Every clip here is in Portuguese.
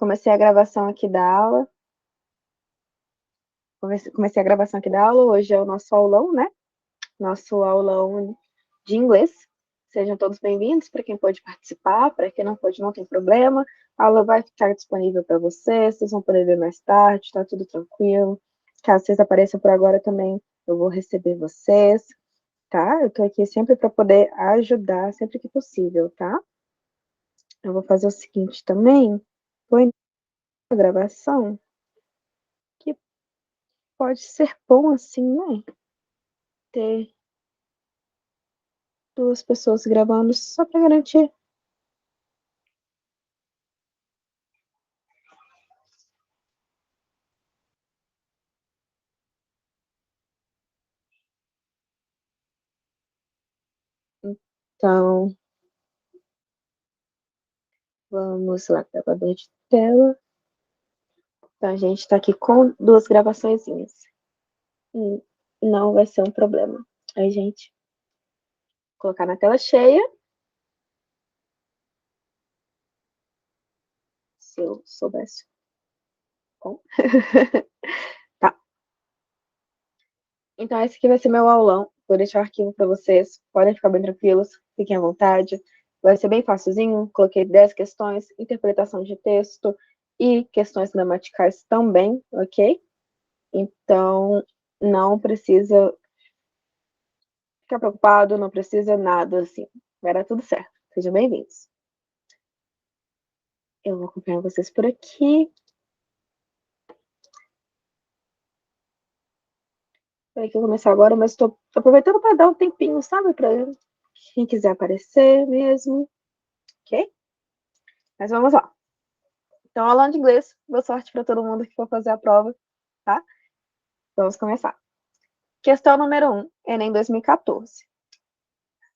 Comecei a gravação aqui da aula. Comecei a gravação aqui da aula. Hoje é o nosso aulão, né? Nosso aulão de inglês. Sejam todos bem-vindos. Para quem pode participar, para quem não pode, não tem problema. A aula vai ficar disponível para vocês. Vocês vão poder ver mais tarde, tá tudo tranquilo. Caso vocês apareçam por agora também, eu vou receber vocês, tá? Eu tô aqui sempre para poder ajudar, sempre que possível, tá? Eu vou fazer o seguinte também. Vou iniciar a gravação, que pode ser bom assim, né? Ter duas pessoas gravando só para garantir. Então, vamos lá, gravador de tela. Então, a gente está aqui com duas gravaçõezinhas. Não vai ser um problema. Aí, gente, colocar na tela cheia. Se eu soubesse. Bom. Tá. Então, esse aqui vai ser meu aulão. Vou deixar o arquivo para vocês. Podem ficar bem tranquilos. Fiquem à vontade. Vai ser bem facilzinho. Coloquei 10 questões, interpretação de texto e questões gramaticais também, ok? Então, não precisa ficar preocupado, não precisa nada assim. Vai dar tudo certo. Sejam bem-vindos. Eu vou acompanhar vocês por aqui. Peraí que eu vou começar agora, mas estou aproveitando para dar um tempinho, sabe? Para quem quiser aparecer mesmo. Ok? Mas vamos lá. Então, aula de inglês. Boa sorte para todo mundo que for fazer a prova, tá? Vamos começar. Questão número 1, Enem 2014.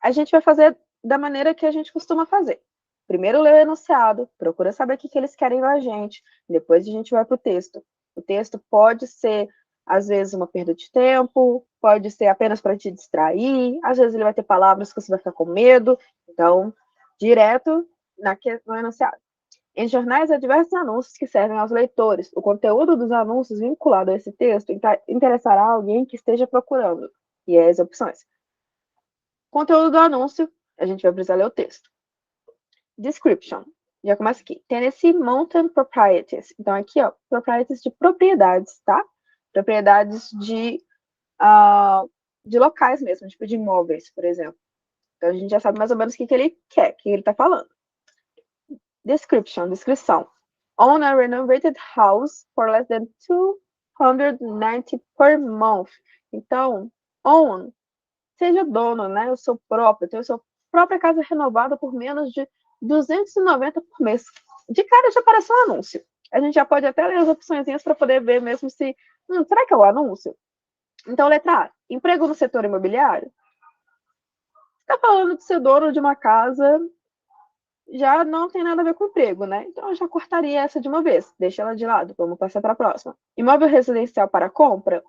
A gente vai fazer da maneira que a gente costuma fazer. Primeiro lê o enunciado, procura saber o que eles querem da gente, depois a gente vai para o texto. O texto pode ser, às vezes, uma perda de tempo, pode ser apenas para te distrair, às vezes ele vai ter palavras que você vai ficar com medo, então, direto no enunciado. Em jornais, há diversos anúncios que servem aos leitores. O conteúdo dos anúncios vinculado a esse texto interessará alguém que esteja procurando. E as opções. Conteúdo do anúncio, a gente vai precisar ler o texto. Description. Já começa aqui. Tennessee Mountain Properties. Então, aqui, ó, properties de propriedades, tá? Propriedades de locais mesmo, tipo de imóveis, por exemplo. Então, a gente já sabe mais ou menos o que ele quer, o que ele está falando. Description, descrição. Own a renovated house for less than $290 per month. Então, own, seja dono, né? O seu próprio, ter a sua própria casa renovada por menos de 290 por mês. De cara já aparece um anúncio. A gente já pode até ler as opções para poder ver mesmo se. Será que é o anúncio? Então, letra A. Emprego no setor imobiliário? Está falando de ser dono de uma casa, já não tem nada a ver com emprego, né? Então eu já cortaria essa de uma vez, deixa ela de lado, vamos passar para a próxima. Imóvel residencial para compra?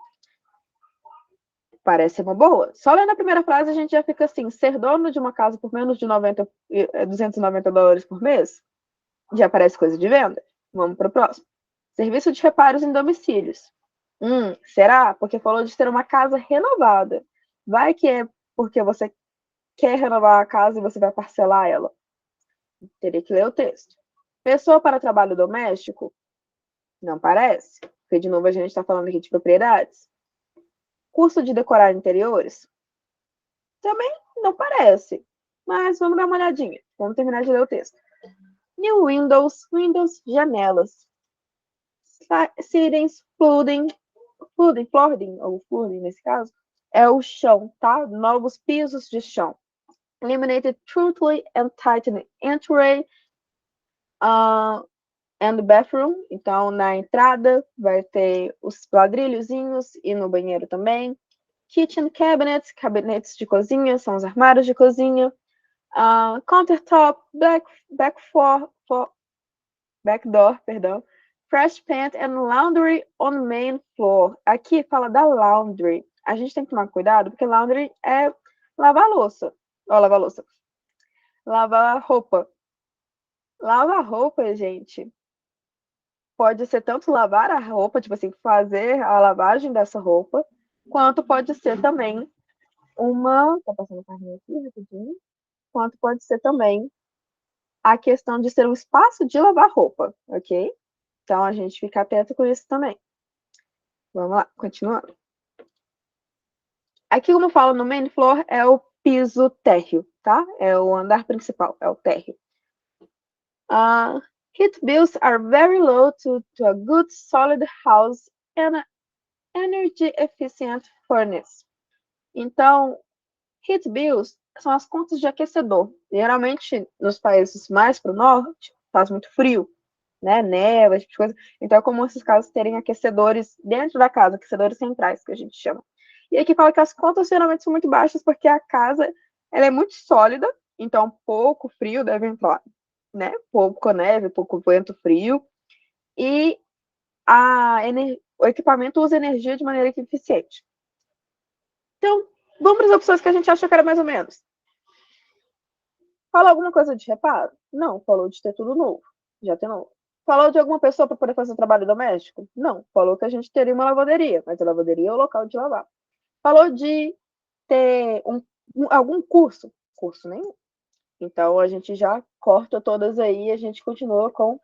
Parece uma boa. Só lendo a primeira frase a gente já fica assim, ser dono de uma casa por menos de $290 por mês? Já parece coisa de venda? Vamos para o próximo. Serviço de reparos em domicílios. Será? Porque falou de ter uma casa renovada. Vai que é porque você quer renovar a casa e você vai parcelar ela. Teria que ler o texto. Pessoa para trabalho doméstico? Não parece. Porque, de novo, a gente está falando aqui de propriedades. Curso de decorar interiores? Também não parece. Mas vamos dar uma olhadinha. Vamos terminar de ler o texto. New windows, janelas. Ceilings, flooding, ou flooding nesse caso, é o chão, tá? Novos pisos de chão. Eliminated truthfully and tightened entry and bathroom. Então, na entrada vai ter os ladrilhozinhos e no banheiro também. Kitchen cabinets, gabinetes de cozinha, são os armários de cozinha. Countertop, backdoor, perdão. Fresh paint and laundry on main floor. Aqui fala da laundry. A gente tem que tomar cuidado, porque laundry é lavar louça. Ó, lavar louça. Lavar roupa. Lavar roupa, gente, pode ser tanto lavar a roupa, tipo assim, fazer a lavagem dessa roupa, quanto pode ser também uma. Tá passando o carrinho aqui rapidinho. Quanto pode ser também a questão de ser um espaço de lavar roupa, ok? Então a gente fica atento com isso também. Vamos lá, continuando. Aqui, como eu falo no main floor, é o piso térreo, tá? É o andar principal, é o térreo. Heat bills are very low to a good solid house and energy efficient furnace. Então, heat bills são as contas de aquecedor. Geralmente, nos países mais para o norte, faz muito frio, né? Neva, esse tipo de coisa. Então, é comum esses casos terem aquecedores dentro da casa, aquecedores centrais, que a gente chama. E aqui fala que as contas geralmente são muito baixas porque a casa ela é muito sólida, então pouco frio deve entrar, né? Pouco neve, pouco vento frio. E o equipamento usa energia de maneira eficiente. Então, vamos para as opções que a gente achou que era mais ou menos. Falou alguma coisa de reparo? Não, falou de ter tudo novo. Já tem novo. Falou de alguma pessoa para poder fazer o trabalho doméstico? Não, falou que a gente teria uma lavanderia, mas a lavanderia é o local de lavar. Falou de ter algum curso? Curso nenhum. Então, a gente já corta todas aí e a gente continua com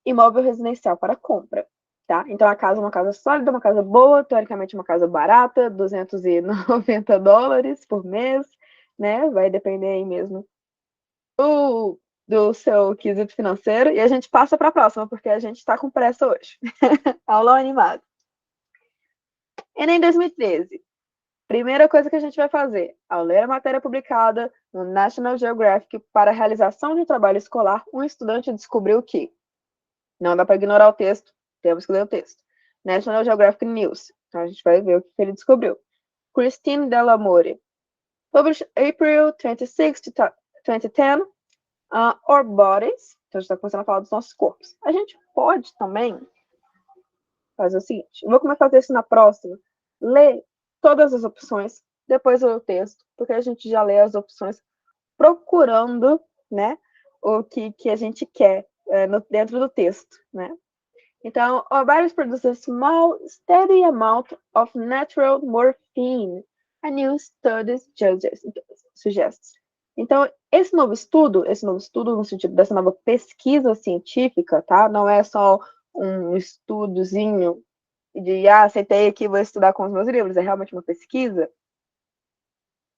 imóvel residencial para compra. Tá? Então, a casa é uma casa sólida, uma casa boa, teoricamente uma casa barata, $290 por mês, né? Vai depender aí mesmo do seu quesito financeiro. E a gente passa para a próxima, porque a gente está com pressa hoje. Aula animada. Enem 2013. Primeira coisa que a gente vai fazer, ao ler a matéria publicada no National Geographic para a realização de um trabalho escolar, um estudante descobriu que não dá para ignorar o texto, temos que ler o texto. National Geographic News. Então a gente vai ver o que ele descobriu. Christine Delamore. Published April 26, 2010. Our bodies. Então a gente está começando a falar dos nossos corpos. A gente pode também fazer o seguinte. Eu vou começar a fazer isso na próxima. Ler todas as opções, depois ler o texto, porque a gente já lê as opções procurando, né, o que a gente quer dentro do texto, né? Então, our bodies produce a small, steady amount of natural morphine, a new studies suggests. Então, esse novo estudo no sentido dessa nova pesquisa científica, tá? Não é só um estudozinho de, aceitei aqui, vou estudar com os meus livros, é realmente uma pesquisa,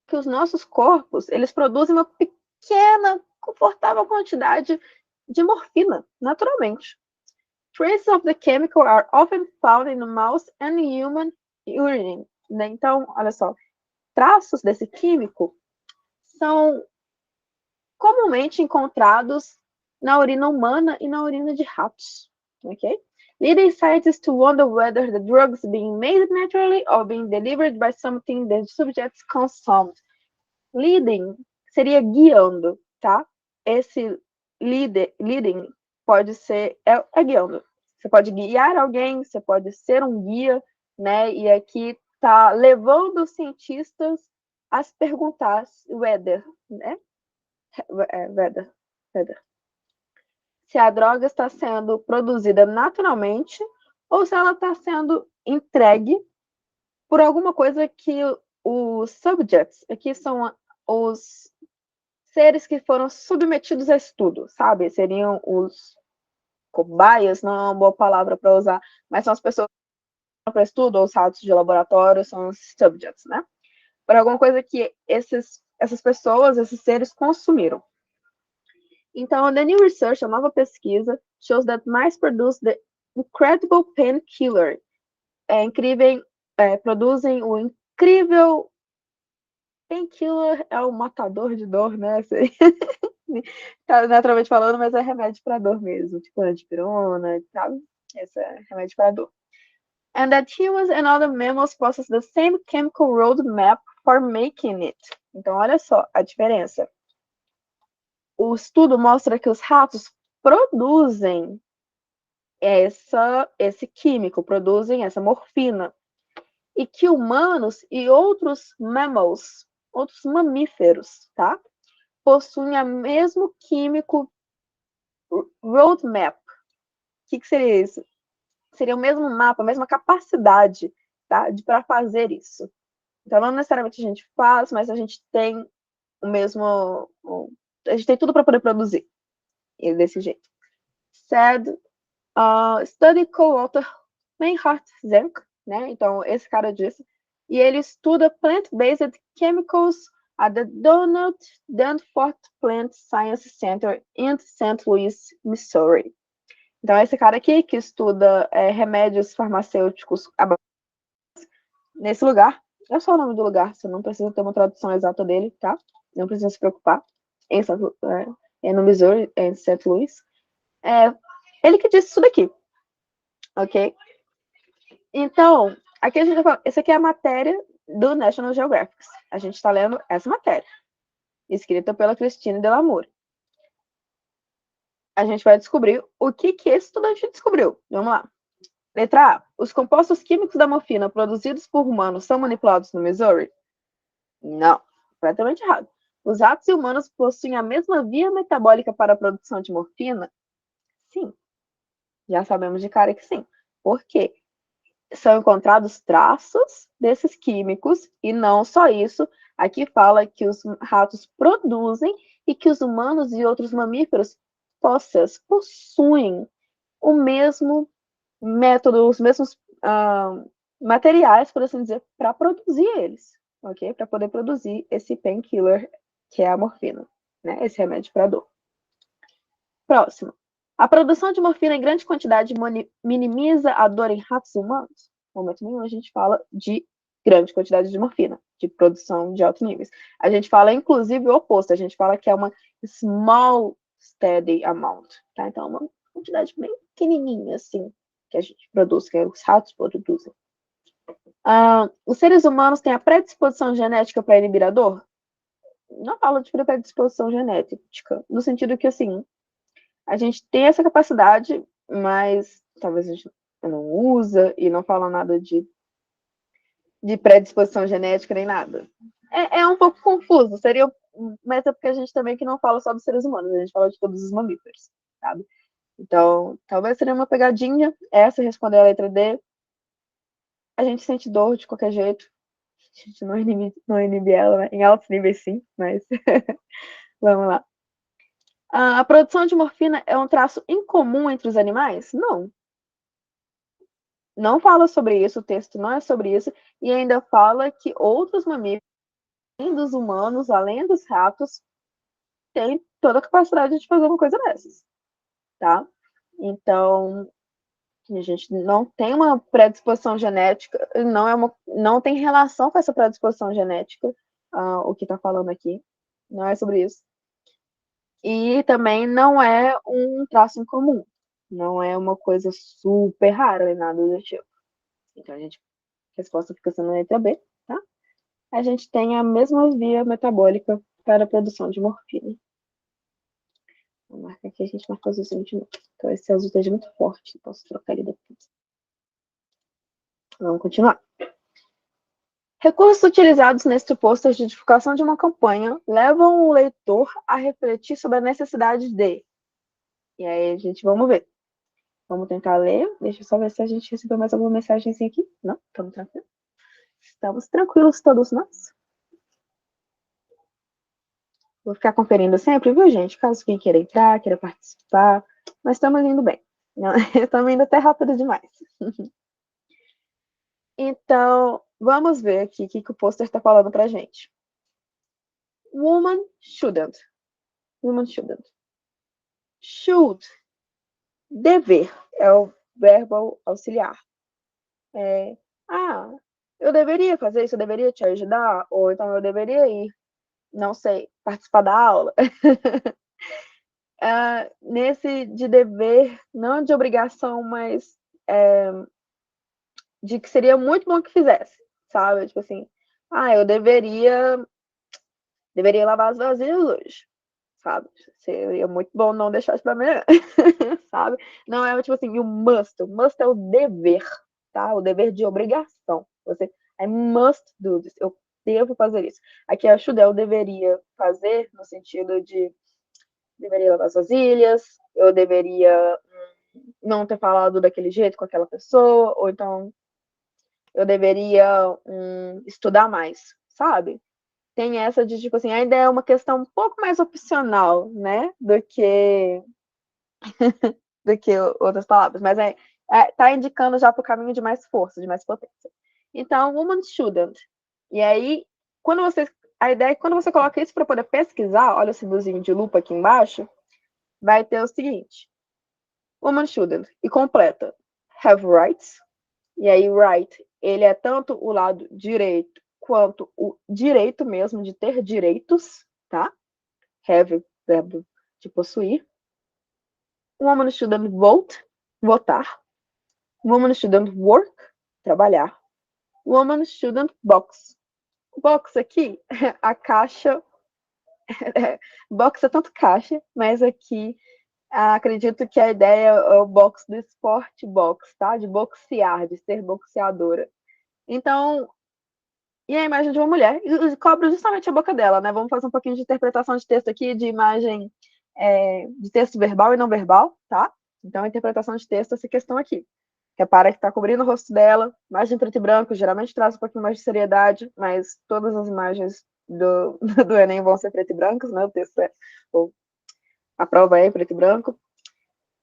que os nossos corpos, eles produzem uma pequena, confortável quantidade de morfina, naturalmente. Traces of the chemical are often found in mouse and human urine. Né? Então, olha só, traços desse químico são comumente encontrados na urina humana e na urina de ratos, ok? Leading scientists to wonder whether the drugs being made naturally or being delivered by something the subjects consumed. Leading seria guiando, tá? Esse leading pode ser guiando. Você pode guiar alguém, você pode ser um guia, né? E aqui tá levando os cientistas a se perguntar whether, né? Whether. Se a droga está sendo produzida naturalmente ou se ela está sendo entregue por alguma coisa que os subjects, aqui são os seres que foram submetidos a estudo, sabe? Seriam os cobaias, não é uma boa palavra para usar, mas são as pessoas que para estudo, ou os ratos de laboratório, são os subjects, né? Por alguma coisa que essas pessoas, esses seres consumiram. Então, the new research, a nova pesquisa, shows that mice produce the incredible painkiller. Produzem o incrível painkiller, é o matador de dor, né? Tá naturalmente falando, mas é remédio para dor mesmo, tipo antispirona, sabe? Esse é remédio para dor. And that humans and other mammals possess the same chemical roadmap for making it. Então, olha só a diferença. O estudo mostra que os ratos produzem esse químico, produzem essa morfina. E que humanos e outros mammals, outros mamíferos, tá? Possuem o mesmo químico roadmap. que seria isso? Seria o mesmo mapa, a mesma capacidade, tá? Para fazer isso. Então, não necessariamente a gente faz, mas a gente tem o mesmo. A gente tem tudo para poder produzir desse jeito. Said, study co-author Meinhard Zenk, né? Então, esse cara disse. E ele estuda plant-based chemicals at the Donald Danforth Plant Science Center in St. Louis, Missouri. Então, esse cara aqui que estuda remédios farmacêuticos nesse lugar. É só o nome do lugar, você não precisa ter uma tradução exata dele, tá? Não precisa se preocupar. No Missouri, em St. Louis. Ele que disse isso daqui, ok? Então, aqui a gente vai falar, essa aqui é a matéria do National Geographic. A gente está lendo essa matéria, escrita pela Christine Delamour. A gente vai descobrir o que esse estudante descobriu. Vamos lá. Letra A. Os compostos químicos da morfina produzidos por humanos são manipulados no Missouri? Não, completamente errado. Os ratos e humanos possuem a mesma via metabólica para a produção de morfina? Sim. Já sabemos de cara que sim. Por quê? São encontrados traços desses químicos, e não só isso, aqui fala que os ratos produzem e que os humanos e outros mamíferos possuem o mesmo método, os mesmos materiais, por assim dizer, para produzir eles, ok? Para poder produzir esse painkiller, que é a morfina, né? Esse remédio para dor. Próximo. A produção de morfina em grande quantidade minimiza a dor em ratos e humanos? No momento nenhum a gente fala de grande quantidade de morfina, de produção de altos níveis. A gente fala, inclusive, o oposto. A gente fala que é uma small steady amount, tá? Então, uma quantidade bem pequenininha, assim, que a gente produz, que os ratos produzem. Os seres humanos têm a predisposição genética para inibir a dor? Não falo de predisposição genética, no sentido que, assim, a gente tem essa capacidade, mas talvez a gente não usa e não fala nada de predisposição genética nem nada. É um pouco confuso, seria, mas é porque a gente também que não fala só dos seres humanos, a gente fala de todos os mamíferos, sabe? Então, talvez seria uma pegadinha, essa responder a letra D. A gente sente dor de qualquer jeito, a gente não inibe ela, né? Em altos níveis sim, mas vamos lá. A produção de morfina é um traço incomum entre os animais? Não. Não fala sobre isso, o texto não é sobre isso, e ainda fala que outros mamíferos, além dos humanos, além dos ratos, têm toda a capacidade de fazer uma coisa dessas, tá? Então, a gente não tem uma predisposição genética, não tem relação com essa predisposição genética, o que está falando aqui, não é sobre isso. E também não é um traço incomum, não é uma coisa super rara, nem nada do tipo. Então, a resposta fica sendo a letra B, tá? A gente tem a mesma via metabólica para a produção de morfina. Vou marcar aqui, a gente marca azulzinho de novo. Então, esse azul esteja muito forte, posso trocar ele depois. Vamos continuar. Recursos utilizados neste posto de divulgação de uma campanha levam o leitor a refletir sobre a necessidade de... E aí, a gente, vamos ver. Vamos tentar ler. Deixa eu só ver se a gente recebeu mais alguma mensagem aqui. Não, estamos tranquilos. Estamos tranquilos todos nós. Vou ficar conferindo sempre, viu, gente? Caso quem queira entrar, queira participar. Mas estamos indo bem. Estamos indo até rápido demais. Então, vamos ver aqui o que o pôster está falando pra gente. Woman shouldn't. Woman shouldn't. Should. Dever. É o verbo auxiliar. Eu deveria fazer isso, eu deveria te ajudar, ou então eu deveria ir, não sei, participar da aula. Nesse de dever, não de obrigação, mas de que seria muito bom que fizesse, sabe? Tipo assim, eu deveria lavar as vasilhas hoje, sabe? Seria muito bom não deixar isso pra amanhã, sabe? Não é tipo assim, o must é o dever, tá? O dever de obrigação. I must do this, eu devo fazer isso. Aqui a should eu deveria fazer, no sentido de deveria lavar as vasilhas, eu deveria não ter falado daquele jeito com aquela pessoa, ou então eu deveria estudar mais, sabe? Tem essa de, tipo assim, ainda é uma questão um pouco mais opcional, né? Do que outras palavras, mas tá indicando já para o caminho de mais força, de mais potência. Então, woman shouldn't. E aí, a ideia é que quando você coloca isso para poder pesquisar, olha o símbolozinho de lupa aqui embaixo, vai ter o seguinte: woman shouldn't, e completa, have rights, e aí right, ele é tanto o lado direito quanto o direito mesmo de ter direitos, tá? Have, verbo de possuir. Woman shouldn't vote, votar. Woman shouldn't work, trabalhar. Woman shouldn't box. Box aqui, a caixa. Box é tanto caixa, mas aqui acredito que a ideia é o box do esporte box, tá? De boxear, de ser boxeadora. Então, e a imagem de uma mulher, e cobra justamente a boca dela, né? Vamos fazer um pouquinho de interpretação de texto aqui, de imagem de texto verbal e não verbal, tá? Então, a interpretação de texto, essa questão aqui. Repara que está cobrindo o rosto dela, imagem preto e branco, geralmente traz um pouquinho mais de seriedade, mas todas as imagens do Enem vão ser preto e brancos, né? O texto a prova é em preto e branco.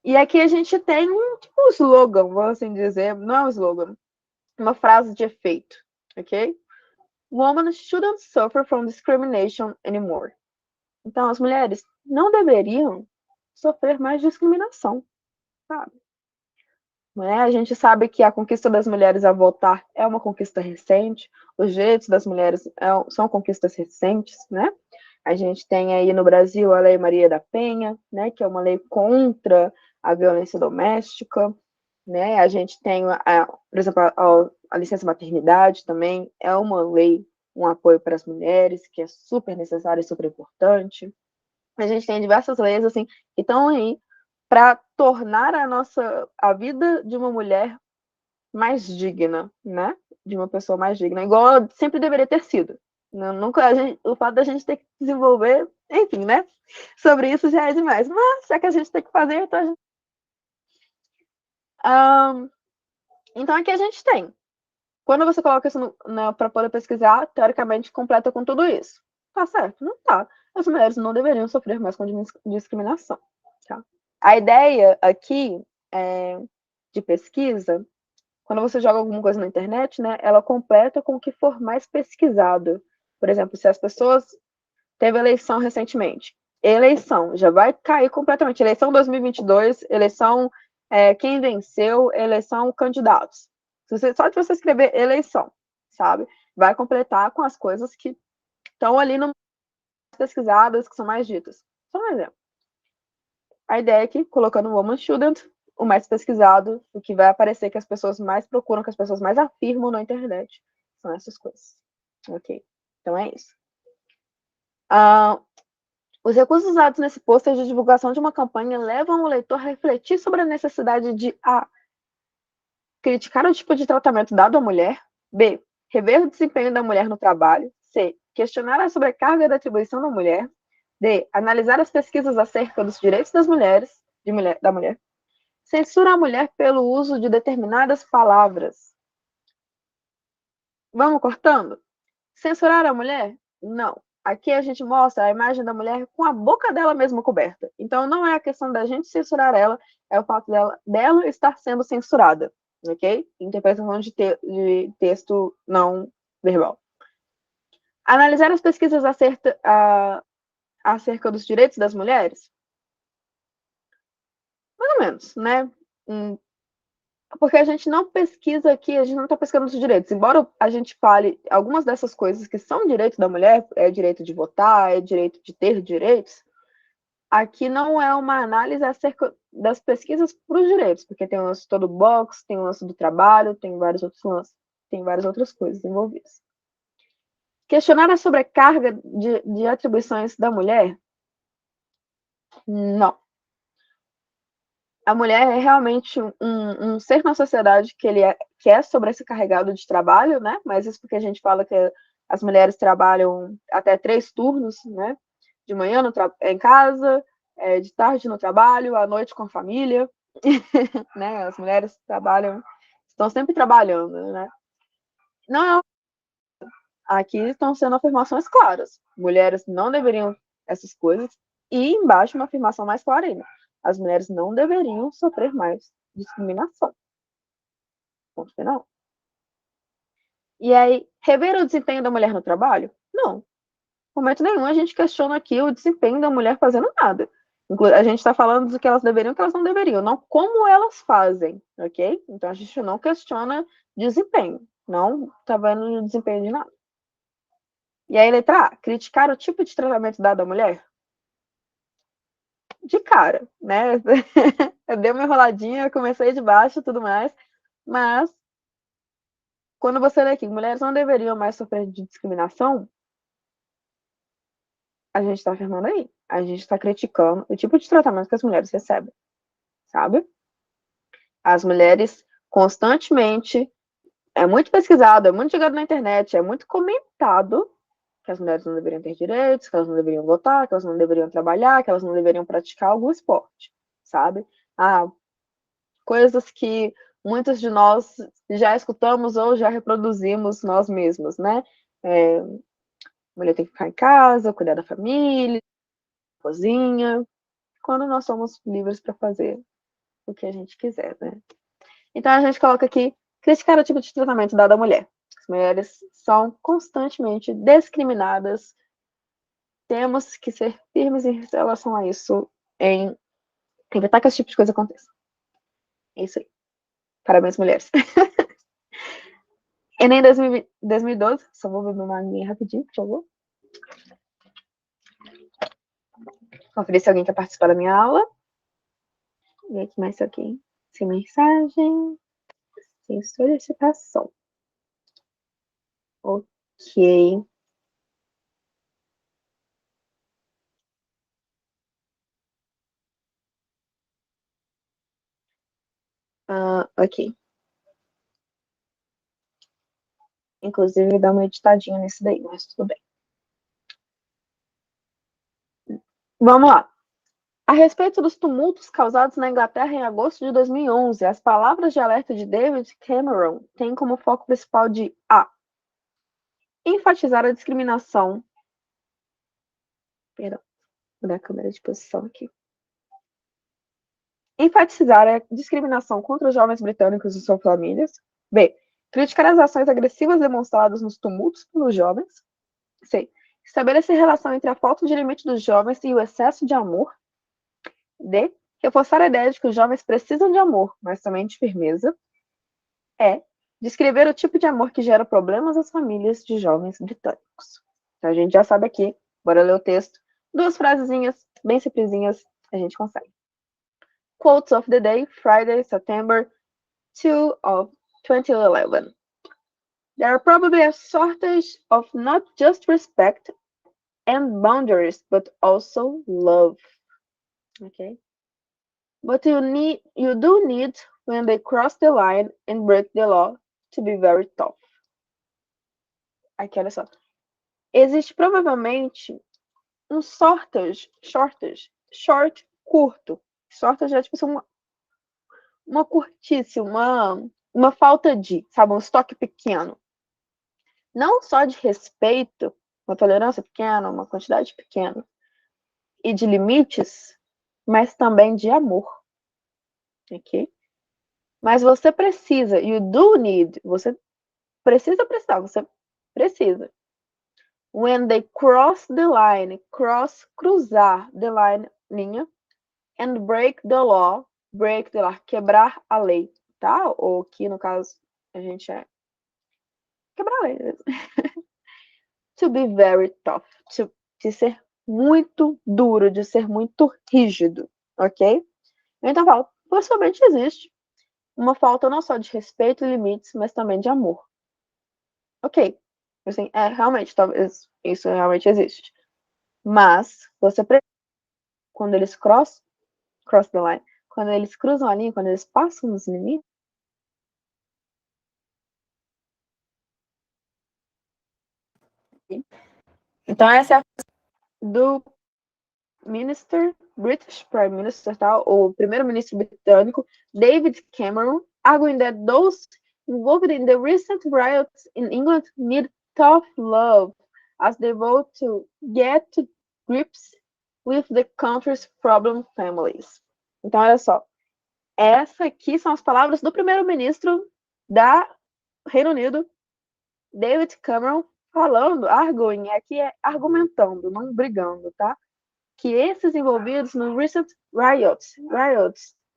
E aqui a gente tem tipo, um slogan, vamos assim dizer, não é um slogan, uma frase de efeito, ok? Women shouldn't suffer from discrimination anymore. Então, as mulheres não deveriam sofrer mais discriminação, sabe? Né? A gente sabe que a conquista das mulheres a votar é uma conquista recente, os direitos das mulheres são conquistas recentes, né? A gente tem aí no Brasil a Lei Maria da Penha, né, que é uma lei contra a violência doméstica, né? A gente tem, por exemplo, a licença maternidade também é uma lei, um apoio para as mulheres, que é super necessário e super importante. A gente tem diversas leis assim que estão aí para tornar a vida de uma mulher mais digna, né? De uma pessoa mais digna, igual sempre deveria ter sido. Nunca o fato da gente ter que desenvolver, enfim, né? Sobre isso já é demais. Mas já que a gente tem que fazer, então a gente... então aqui a gente tem. Quando você coloca isso para poder pesquisar, teoricamente completa com tudo isso. Tá certo? Não tá. As mulheres não deveriam sofrer mais com discriminação. Tá? A ideia aqui de pesquisa, quando você joga alguma coisa na internet, né, ela completa com o que for mais pesquisado. Por exemplo, se as pessoas... Teve eleição recentemente. Eleição, já vai cair completamente. Eleição 2022, eleição quem venceu, eleição candidatos. Só de você escrever eleição, sabe? Vai completar com as coisas que estão ali no pesquisadas, que são mais ditas. Só um exemplo. A ideia é que, colocando o Woman Student, o mais pesquisado, o que vai aparecer que as pessoas mais procuram, que as pessoas mais afirmam na internet, são essas coisas. Ok? Então é isso. Os recursos usados nesse pôster de divulgação de uma campanha levam o leitor a refletir sobre a necessidade de A. Criticar o tipo de tratamento dado à mulher. B. Rever o desempenho da mulher no trabalho. C. Questionar a sobrecarga da atribuição da mulher. D. Analisar as pesquisas acerca dos direitos das mulheres, da mulher. Censura a mulher pelo uso de determinadas palavras. Vamos cortando? Censurar a mulher? Não. Aqui a gente mostra a imagem da mulher com a boca dela mesma coberta. Então, não é a questão da gente censurar ela, é o fato dela estar sendo censurada, ok? Interpretação de texto não verbal. Analisar as pesquisas acerca dos direitos das mulheres? Mais ou menos, né? Porque a gente não pesquisa aqui, a gente não está pesquisando os direitos. Embora a gente fale algumas dessas coisas que são direito da mulher, é direito de votar, é direito de ter direitos, aqui não é uma análise acerca das pesquisas para os direitos, porque tem o lance todo box, tem o lance do trabalho, tem vários outros lances, tem várias outras coisas envolvidas. Questionar a sobrecarga de atribuições da mulher? Não. A mulher é realmente um ser na sociedade que é sobrecarregado de trabalho, né? Mas isso porque a gente fala que as mulheres trabalham até 3 turnos, né? De manhã em casa, de tarde no trabalho, à noite com a família. né? As mulheres trabalham, estão sempre trabalhando, né? Não é. Aqui estão sendo afirmações claras. Mulheres não deveriam essas coisas. E embaixo uma afirmação mais clara ainda. As mulheres não deveriam sofrer mais discriminação. Ponto final. E aí, rever o desempenho da mulher no trabalho? Não. No momento nenhum a gente questiona aqui o desempenho da mulher fazendo nada. A gente está falando do que elas deveriam e o que elas não deveriam, não como elas fazem, ok? Então a gente não questiona desempenho, não está vendo o desempenho de nada. E aí, letra A, criticar o tipo de tratamento dado à mulher? De cara, né? Eu dei uma enroladinha, comecei de baixo e tudo mais, mas quando você lê aqui, mulheres não deveriam mais sofrer de discriminação, a gente está afirmando aí. A gente está criticando o tipo de tratamento que as mulheres recebem, sabe? As mulheres constantemente, é muito pesquisado, é muito chegado na internet, é muito comentado que as mulheres não deveriam ter direitos, que elas não deveriam votar, que elas não deveriam trabalhar, que elas não deveriam praticar algum esporte, sabe? Ah, coisas que muitos de nós já escutamos ou já reproduzimos nós mesmos, né? A mulher tem que ficar em casa, cuidar da família, cozinha, quando nós somos livres para fazer o que a gente quiser, né? Então a gente coloca aqui criticar o tipo de tratamento dado à mulher. As mulheres são constantemente discriminadas. Temos que ser firmes em relação a isso, em evitar que esse tipo de coisa aconteça. É isso aí. Parabéns, mulheres. Enem 2012, só vou beber uma aguinha rapidinho, por favor. Conferir se alguém quer participar da minha aula. E aqui mais alguém. Sem mensagem, sem solicitação. Ok. Ok. Inclusive, dá uma editadinha nesse daí, mas tudo bem. Vamos lá. A respeito dos tumultos causados na Inglaterra em agosto de 2011, as palavras de alerta de David Cameron têm como foco principal de A. Enfatizar a discriminação. Perdão, vou dar a câmera de posição aqui. Enfatizar a discriminação contra os jovens britânicos e suas famílias. B. Criticar as ações agressivas demonstradas nos tumultos pelos jovens. C. Estabelecer relação entre a falta de limite dos jovens e o excesso de amor. D. Reforçar a ideia de que os jovens precisam de amor, mas também de firmeza. E. Descrever o tipo de amor que gera problemas às famílias de jovens britânicos. Então a gente já sabe aqui, bora ler o texto. Duas frasezinhas, bem simplesinhas, a gente consegue. Quotes of the day, Friday, September 2 of 2011. There are probably a shortage of not just respect and boundaries, but also love. Okay? But you do need, when they cross the line and break the law, to be very tough. Aqui, olha só. Existe provavelmente um short, curto. Shortage é tipo assim, uma curtice, uma falta de, sabe, um estoque pequeno. Não só de respeito, uma tolerância pequena, uma quantidade pequena, e de limites, mas também de amor. Ok? Mas você precisa, you do need, você precisa prestar, você precisa. When they cross the line, cruzar the line, linha, and break the law, quebrar a lei, tá? Ou que, no caso, a gente é quebrar a lei. To be very tough, de ser muito duro, de ser muito rígido, ok? Então, falo, possivelmente existe uma falta não só de respeito e limites, mas também de amor. Ok, assim, realmente, talvez isso realmente existe. Mas, quando eles cross the line, quando eles cruzam a linha, quando eles passam os limites, então essa é a do Minister British Prime Minister, tá? O primeiro-ministro britânico, David Cameron, arguing that those involved in the recent riots in England need tough love as they vote to get to grips with the country's problem families. Então, olha só. Essa aqui são as palavras do primeiro-ministro da Reino Unido, David Cameron, falando, arguing, aqui é argumentando, não brigando, tá? Que esses envolvidos no recent riots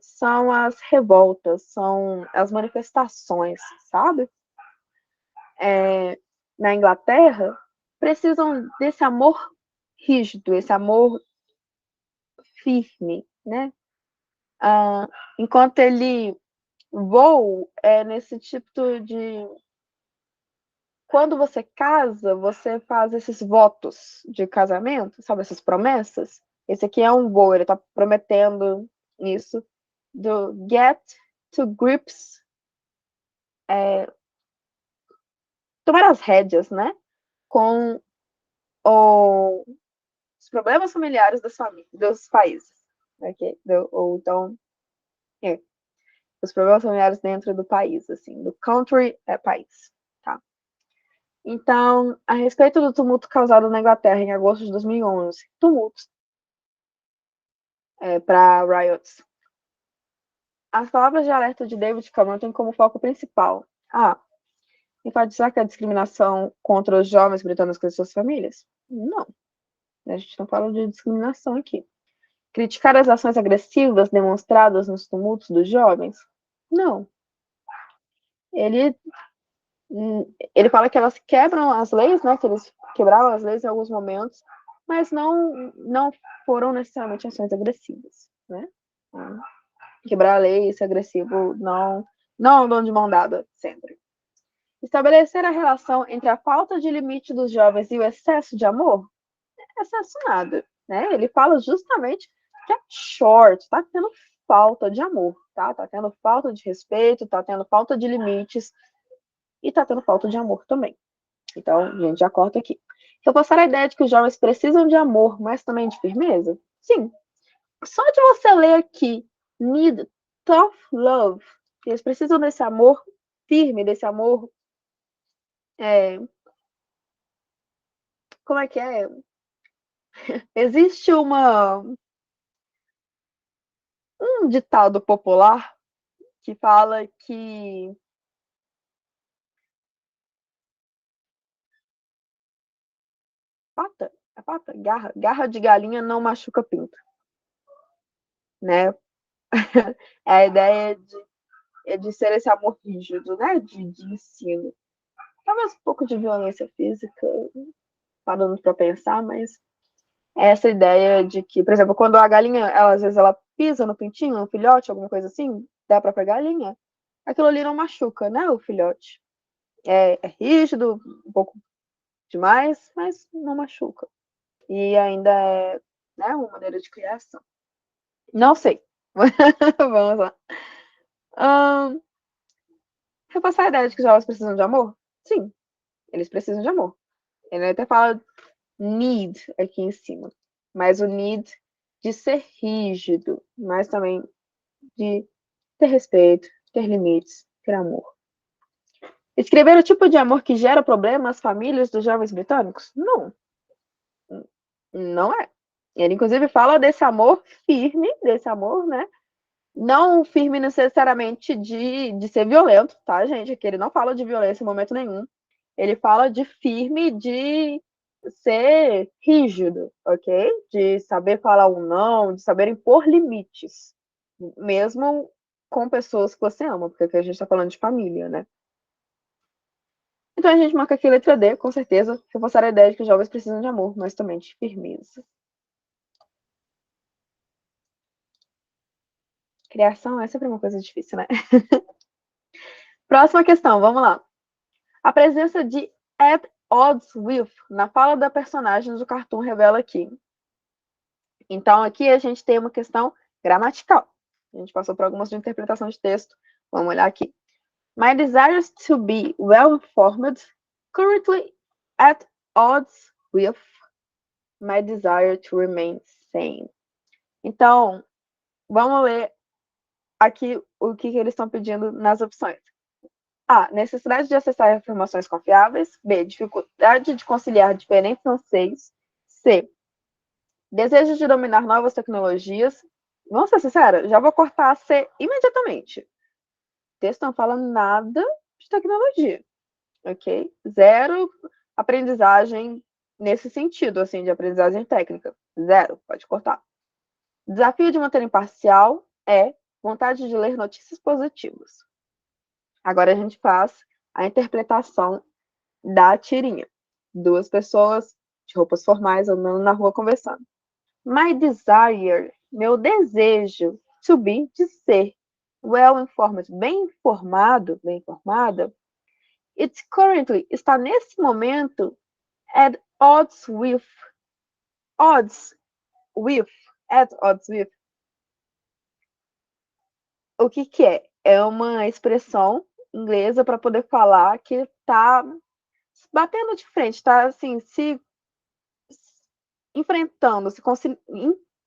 são as revoltas, são as manifestações, sabe? Na Inglaterra, precisam desse amor rígido, esse amor firme, né? Enquanto ele voa nesse tipo de... Quando você casa, você faz esses votos de casamento, sabe? Essas promessas. Esse aqui é um voo, ele tá prometendo isso. Do get to grips. Tomar as rédeas, né? Com os problemas familiares dos países. Okay? Ou então, os problemas familiares dentro do país, assim. Do country é país, tá? Então, a respeito do tumulto causado na Inglaterra em agosto de 2011, tumultos para riots, as palavras de alerta de David Cameron têm como foco principal enfatizar que a discriminação contra os jovens britânicos e suas famílias? Não. A gente não fala de discriminação aqui. Criticar as ações agressivas demonstradas nos tumultos dos jovens? Não. Ele fala que elas quebram as leis, né? Que eles quebraram as leis em alguns momentos, mas não foram necessariamente ações agressivas, né? Quebrar a lei, ser agressivo, não andam de mão dada sempre. Estabelecer a relação entre a falta de limite dos jovens e o excesso de amor? Excesso nada, né? Ele fala justamente que é short, tá tendo falta de amor, tá? Tá tendo falta de respeito, tá tendo falta de limites e tá tendo falta de amor também. Então, a gente já corta aqui. Reforçar a ideia de que os jovens precisam de amor, mas também de firmeza? Sim. Só de você ler aqui, need tough love, eles precisam desse amor firme, desse amor... Como é que é? Existe um ditado popular que fala que garra de galinha não machuca pinto, né? É a ideia de ser esse amor rígido, né? De ensino. Talvez um pouco de violência física, parando para pensar, mas é essa ideia de que, por exemplo, quando a galinha, às vezes ela pisa no pintinho, no filhote, alguma coisa assim, da própria galinha, aquilo ali não machuca, né? O filhote. É rígido, um pouco demais, mas não machuca. E ainda é, né, uma maneira de criação. Não sei. Vamos lá. Repassar a ideia de que os jovens precisam de amor? Sim, eles precisam de amor. Ele até fala need aqui em cima. Mas o need de ser rígido, mas também de ter respeito, ter limites, ter amor. Escrever o tipo de amor que gera problema às famílias dos jovens britânicos? Não. Não é. Ele, inclusive, fala desse amor firme, desse amor, né? Não firme necessariamente de ser violento, tá, gente? Aqui ele não fala de violência em momento nenhum. Ele fala de firme, de ser rígido, ok? De saber falar um não, de saber impor limites. Mesmo com pessoas que você ama, porque aqui a gente tá falando de família, né? Então a gente marca aqui a letra D, com certeza, reforçar a ideia de que os jovens precisam de amor, mas também de firmeza. Criação é sempre uma coisa difícil, né? Próxima questão, vamos lá. A presença de at odds with na fala da personagem do cartoon revela aqui. Então, aqui a gente tem uma questão gramatical. A gente passou por algumas de interpretação de texto. Vamos olhar aqui. My desire is to be well informed, currently at odds with my desire to remain sane. Então, vamos ler aqui o que eles estão pedindo nas opções. A. Necessidade de acessar informações confiáveis. B. Dificuldade de conciliar diferentes anseios. C. Desejo de dominar novas tecnologias. Vamos ser sincera, já vou cortar a C imediatamente. O texto não fala nada de tecnologia, ok? Zero aprendizagem nesse sentido, assim, de aprendizagem técnica. Zero, pode cortar. Desafio de manter imparcial é vontade de ler notícias positivas. Agora a gente faz a interpretação da tirinha. Duas pessoas de roupas formais andando na rua conversando. My desire, meu desejo, to be, de ser, well informed, bem informado, bem informada, it currently, está nesse momento, at odds with, odds with, at odds with. O que que é? É uma expressão inglesa para poder falar que está batendo de frente, está assim, se enfrentando,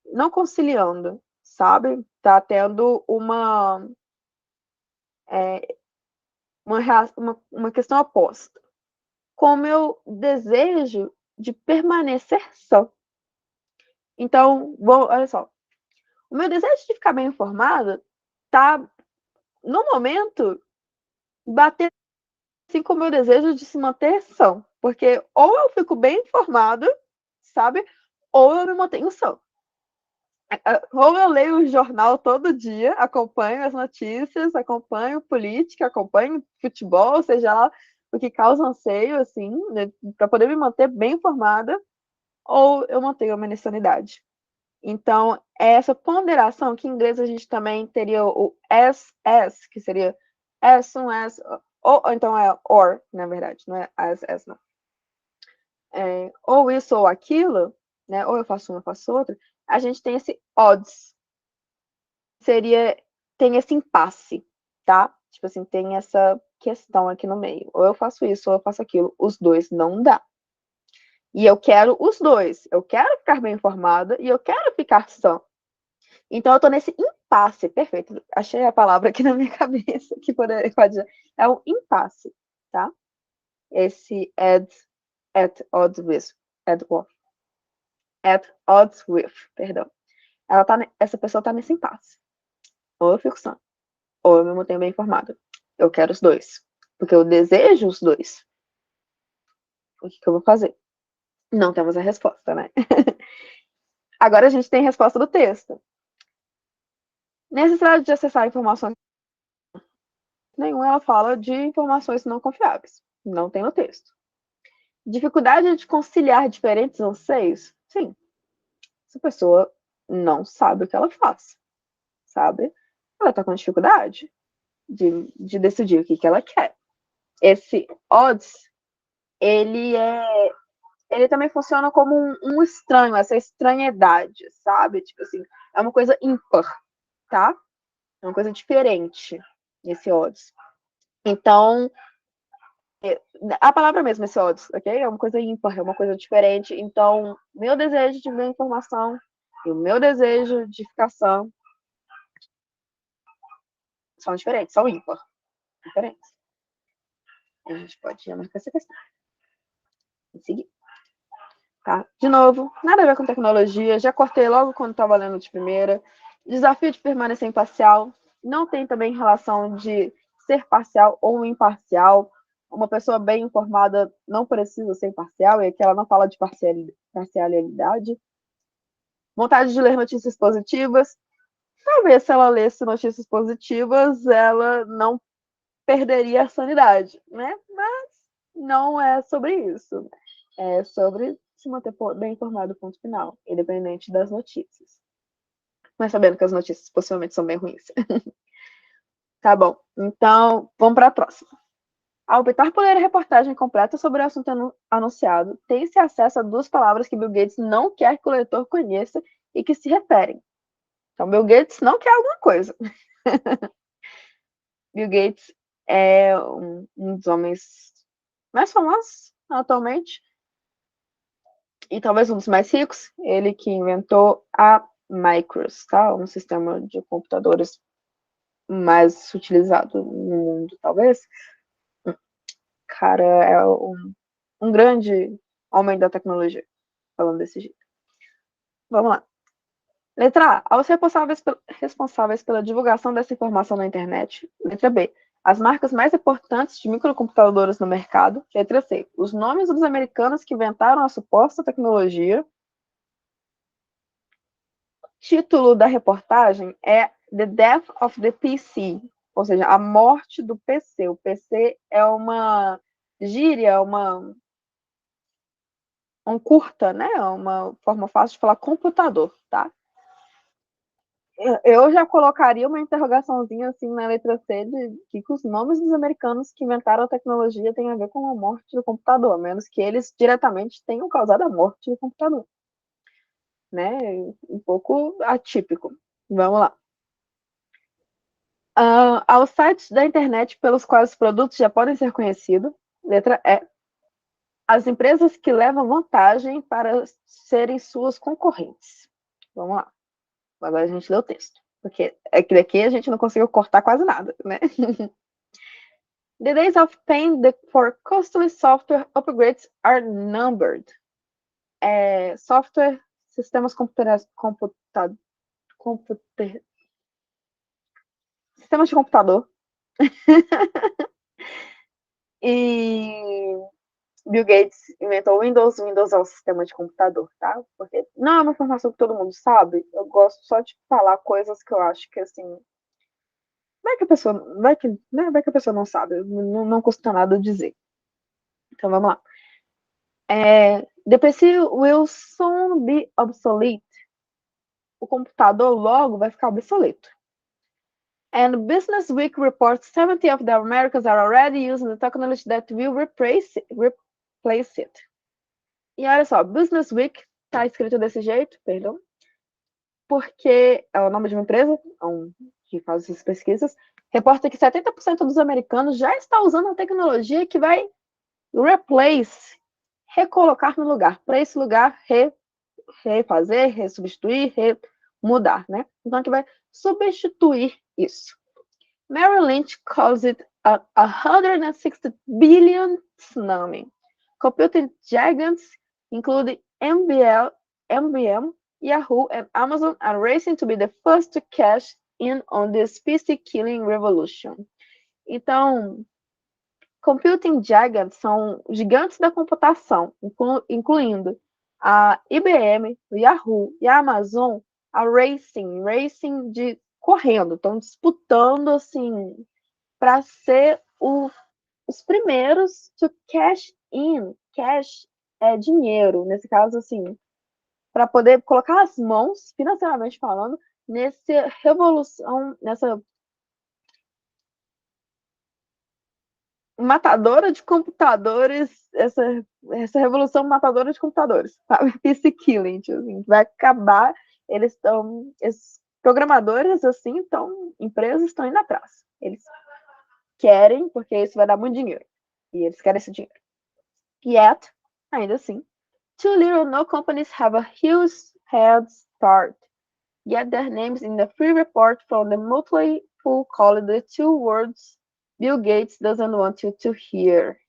não conciliando, sabe? Tá tendo uma questão oposta. Com o meu desejo de permanecer sã. Então, olha só. O meu desejo de ficar bem informado tá, no momento, batendo assim com o meu desejo de se manter sã. Porque ou eu fico bem informado, sabe? Ou eu me mantenho sã. Ou eu leio o jornal todo dia, acompanho as notícias, acompanho política, acompanho futebol, seja lá o que causa anseio, assim, né, para poder me manter bem informada, ou eu mantenho a minha sanidade. Então, é essa ponderação que em inglês a gente também teria o as, que seria as soon as, ou então é or, na verdade, não é as não. Ou isso ou aquilo, né? Ou eu faço uma, eu faço outra. A gente tem esse odds, tem esse impasse, tá? Tipo assim, tem essa questão aqui no meio. Ou eu faço isso, ou eu faço aquilo. Os dois não dá. E eu quero os dois. Eu quero ficar bem informada e eu quero ficar sã. Então eu tô nesse impasse. Perfeito. Achei a palavra aqui na minha cabeça que pode é um impasse, tá? Esse at odds with, at odds with, perdão. Essa pessoa tá nesse impasse. Ou eu fico sã, ou eu me mantenho bem informada. Eu quero os dois. Porque eu desejo os dois. O que eu vou fazer? Não temos a resposta, né? Agora a gente tem a resposta do texto. Necessidade de acessar informações nenhuma, ela fala de informações não confiáveis. Não tem no texto. Dificuldade de conciliar diferentes anseios? Sim. Essa pessoa não sabe o que ela faz. Sabe? Ela está com dificuldade de decidir o que ela quer. Esse odds, ele também funciona como um estranho, essa estranhidade, sabe? Tipo assim, é uma coisa ímpar, tá? É uma coisa diferente, esse odds. Então, a palavra mesmo, esse odds, ok? É uma coisa ímpar, é uma coisa diferente. Então, meu desejo de ver informação e o meu desejo de ficar sã são diferentes, são ímpar, diferentes. A gente pode já marcar essa questão. Em seguida. Tá? De novo, nada a ver com tecnologia. Já cortei logo quando estava lendo de primeira. Desafio de permanecer imparcial. Não tem também relação de ser parcial ou imparcial. Uma pessoa bem informada não precisa ser imparcial, e aqui ela não fala de parcialidade. Vontade de ler notícias positivas. Talvez se ela lesse notícias positivas, ela não perderia a sanidade, né? Mas não é sobre isso. É sobre se manter bem informado, ponto final, independente das notícias. Mas sabendo que as notícias possivelmente são bem ruins. Tá bom, então vamos para a próxima. Ao optar por ler a reportagem completa sobre o assunto anunciado, tem-se acesso a duas palavras que Bill Gates não quer que o leitor conheça e que se referem. Então, Bill Gates não quer alguma coisa. Bill Gates é um dos homens mais famosos atualmente, e talvez um dos mais ricos, ele que inventou a Micros, tá? Um sistema de computadores mais utilizado no mundo, talvez. Cara, é um grande aumento da tecnologia, falando desse jeito. Vamos lá. Letra A. Aos responsáveis pela divulgação dessa informação na internet. Letra B. As marcas mais importantes de microcomputadores no mercado. Letra C. Os nomes dos americanos que inventaram a suposta tecnologia. Título da reportagem é The Death of the PC, ou seja, a morte do PC. O PC é uma gíria, um curta, né? Uma forma fácil de falar computador, tá? Eu já colocaria uma interrogaçãozinha assim na letra C de que os nomes dos americanos que inventaram a tecnologia têm a ver com a morte do computador, a menos que eles diretamente tenham causado a morte do computador. Né? Um pouco atípico. Vamos lá. Aos sites da internet pelos quais os produtos já podem ser conhecidos. Letra E. As empresas que levam vantagem para serem suas concorrentes. Vamos lá. Agora a gente lê o texto. Porque aqui daqui a gente não conseguiu cortar quase nada, né? The days of paying for costly software upgrades are numbered. Software, sistemas sistemas de computador. E Bill Gates inventou o Windows. O Windows é um sistema de computador, tá? Porque não é uma informação que todo mundo sabe. Eu gosto só de falar coisas que eu acho que, assim, vai que a pessoa não sabe. Não custa nada dizer. Então, vamos lá. The PC will soon be obsolete. O computador logo vai ficar obsoleto. And Business Week reports 70 of the Americans are already using the technology that will replace it. E olha só, Business Week tá escrito desse jeito, perdão, porque é o nome de uma empresa que faz essas pesquisas, reporta que 70% dos americanos já está usando a tecnologia que vai recolocar no lugar. Para esse lugar, refazer, resubstituir, mudar, né? Então, que vai substituir isso. Merrill Lynch calls it a 160 billion tsunami. Computing giants, including MBM, Yahoo, and Amazon, are racing to be the first to cash in on this PC-killing revolution. Então, computing giants são gigantes da computação, incluindo a IBM, o Yahoo e a Amazon, a racing de correndo, estão disputando assim para ser os primeiros to cash in. Cash é dinheiro, nesse caso assim, para poder colocar as mãos, financeiramente falando, nessa revolução, nessa matadora de computadores, essa revolução matadora de computadores, sabe? PC killing, assim, vai acabar, esses programadores, assim, empresas estão indo atrás. Eles querem, porque isso vai dar muito dinheiro. E eles querem esse dinheiro. Yet, ainda assim, too little no companies have a huge head start. Yet their names in the free report from the Motley Fool called the two words Bill Gates doesn't want you to hear.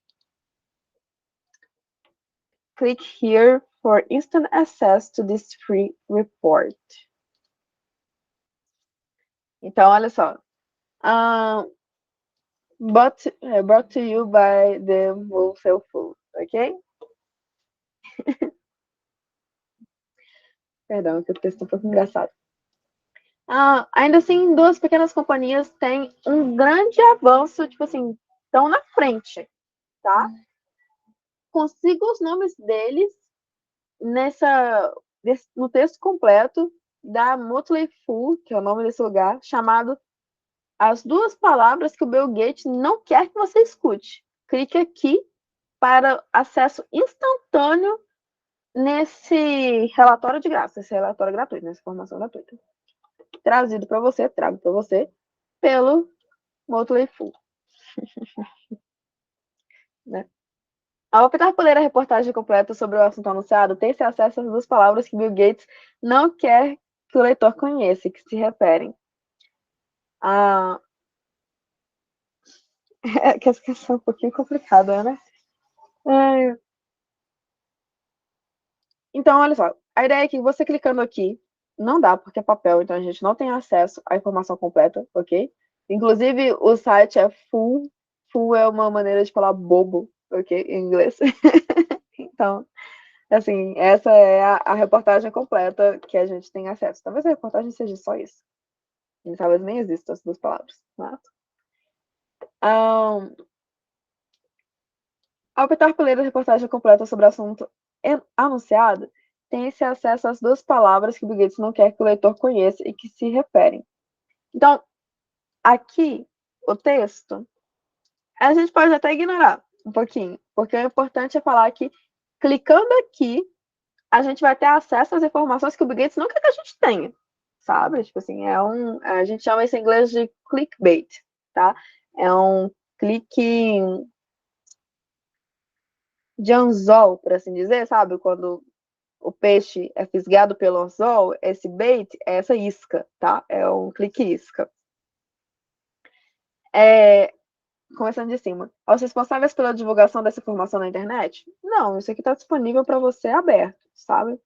Click here for instant access to this free report. Então, olha só. Brought to you by the Motley Fool, ok? Perdão, que o texto é um pouco engraçado. Ainda assim, duas pequenas companhias têm um grande avanço, tipo assim, estão na frente, tá? Consiga os nomes deles no texto completo da Motley Fool, que é o nome desse lugar, chamado As Duas Palavras que o Bill Gates não quer que você escute. Clique aqui para acesso instantâneo nesse relatório de graça, esse relatório gratuito, nessa informação gratuita. Trago para você, pelo Motley Fool. Né? Ao optar por ler a reportagem completa sobre o assunto anunciado, tem-se acesso às duas palavras que Bill Gates não quer que o leitor conheça e que se referem. Que essa questão é um pouquinho complicada, né? Então, olha só. A ideia é que você clicando aqui, não dá, porque é papel, então a gente não tem acesso à informação completa, ok? Inclusive, o site é full. Full é uma maneira de falar bobo, ok? Em inglês. Então, assim, essa é a reportagem completa que a gente tem acesso. Talvez a reportagem seja só isso. E talvez nem existam as duas palavras. Mas... ao optar por ler a reportagem completa sobre o assunto anunciado, tem-se acesso às duas palavras que o Bill Gates não quer que o leitor conheça e que se referem. Então, aqui, o texto, a gente pode até ignorar um pouquinho, porque o importante é falar que, clicando aqui, a gente vai ter acesso às informações que o Bill Gates não quer que a gente tenha, sabe? Tipo assim, a gente chama isso em inglês de clickbait, tá? É um clique de anzol, por assim dizer, sabe? Quando o peixe é fisgado pelo anzol, esse bait é essa isca, tá? É um clique isca. Começando de cima. Aos responsáveis pela divulgação dessa informação na internet? Não, isso aqui está disponível para você aberto, sabe?